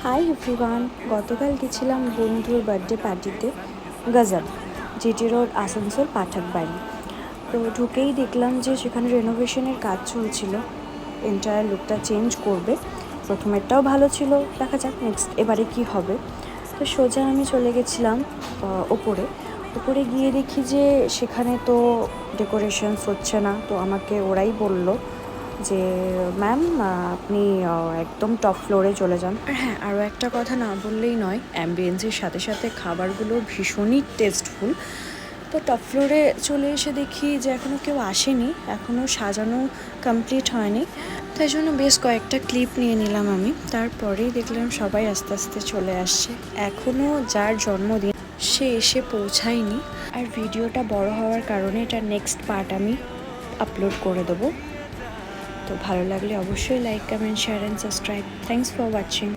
Hi everyone, গতকাল গেছিলাম বন্ধুর বার্থডে পার্টিতে গজব জিটি রোড আসানসোল পাঠাক বাড়ি। তো ঢুকেই দেখলাম যে সেখানে রেনোভেশনের কাজ চলছিল, এন্টায়ার লুকটা চেঞ্জ করবে। প্রথমেরটাও ভালো ছিল, দেখা যাক নেক্সট এবারে কি হবে। তো সোজা আমি চলে গেছিলাম ওপরে গিয়ে দেখি যে সেখানে তো ডেকোরেশনস হচ্ছে না। তো আমাকে ওরাই বলল যে ম্যাম আপনি একদম টপ ফ্লোরে চলে যান। আর হ্যাঁ, আরও একটা কথা না বললেই নয়, অ্যাম্বিয়েন্সের সাথে সাথে খাবারগুলো ভীষণই টেস্টফুল। তো টপ ফ্লোরে চলে এসে দেখি যে এখনও কেউ আসেনি, এখনও সাজানো কমপ্লিট হয়নি। তাই জন্য বেশ কয়েকটা ক্লিপ নিয়ে নিলাম আমি। তারপরেই দেখলাম সবাই আস্তে আস্তে চলে আসছে। এখনও যার জন্মদিন সে এসে পৌঁছায়নি। আর ভিডিওটা বড় হওয়ার কারণে এটা নেক্সট পার্ট আমি আপলোড করে দেবো। তো ভালো লাগলে অবশ্যই like, comment, share and subscribe. Thanks for watching.